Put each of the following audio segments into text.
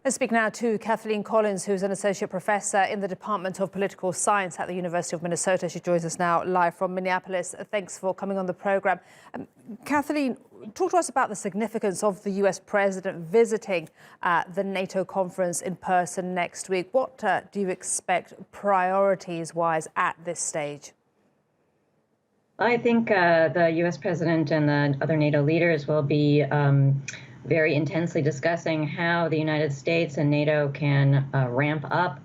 Let's speak now to Kathleen Collins, who's an associate professor in the Department of Political Science at the University of Minnesota. She joins us now live from Minneapolis. Thanks for coming on the program. Kathleen, talk to us about the significance of the US president visiting the NATO conference in person next week. What do you expect priorities-wise at this stage? I think the US president and the other NATO leaders will be very intensely discussing how the United States and NATO can ramp up,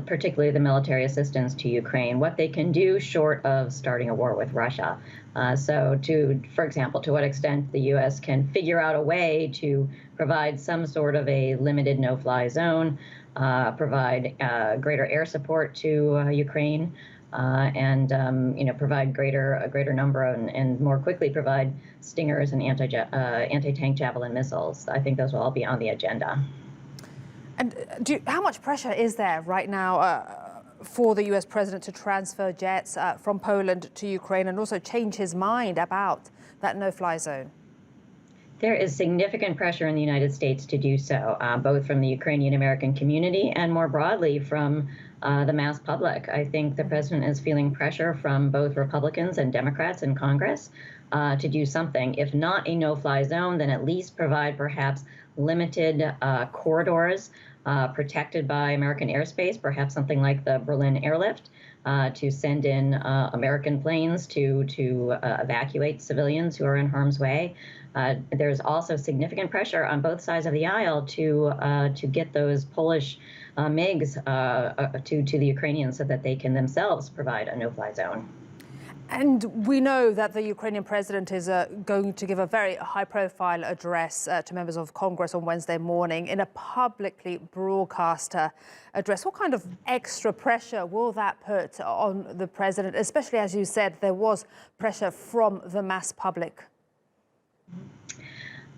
particularly the military assistance to Ukraine, what they can do short of starting a war with Russia. For example, to what extent the U.S. can figure out a way to provide some sort of a limited no-fly zone, provide greater air support to Ukraine, and provide a greater number and more quickly provide Stingers and anti-tank Javelin missiles. I think those will all be on the agenda. And how much pressure is there right now for the US president to transfer jets from Poland to Ukraine and also change his mind about that no-fly zone? There is significant pressure in the United States to do so, both from the Ukrainian American community and more broadly from the mass public. I think the president is feeling pressure from both Republicans and Democrats in Congress to do something. If not a no-fly zone, then at least provide perhaps limited corridors protected by American airspace, perhaps something like the Berlin airlift, to send in American planes to evacuate civilians who are in harm's way. There's also significant pressure on both sides of the aisle to get those Polish MiGs to the Ukrainians so that they can themselves provide a no-fly zone. And we know that the Ukrainian president is going to give a very high-profile address to members of Congress on Wednesday morning in a publicly broadcast address. What kind of extra pressure will that put on the president, especially, as you said, there was pressure from the mass public?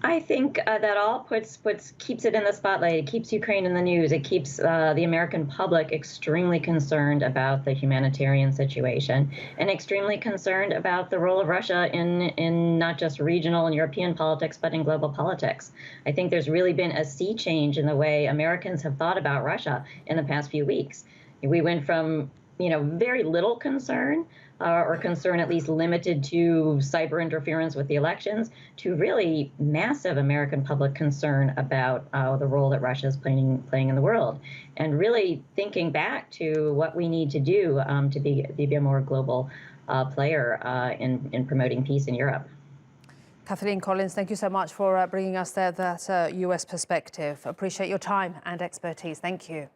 I think that all keeps it in the spotlight. It keeps Ukraine in the news. It keeps the American public extremely concerned about the humanitarian situation and extremely concerned about the role of Russia in not just regional and European politics, but in global politics. I think there's really been a sea change in the way Americans have thought about Russia in the past few weeks. We went from very little concern, or concern at least limited to cyber interference with the elections, to really massive American public concern about the role that Russia is playing in the world, and really thinking back to what we need to do to be a more global player in promoting peace in Europe. Kathleen Collins, thank you so much for bringing us that US perspective. Appreciate your time and expertise. Thank you.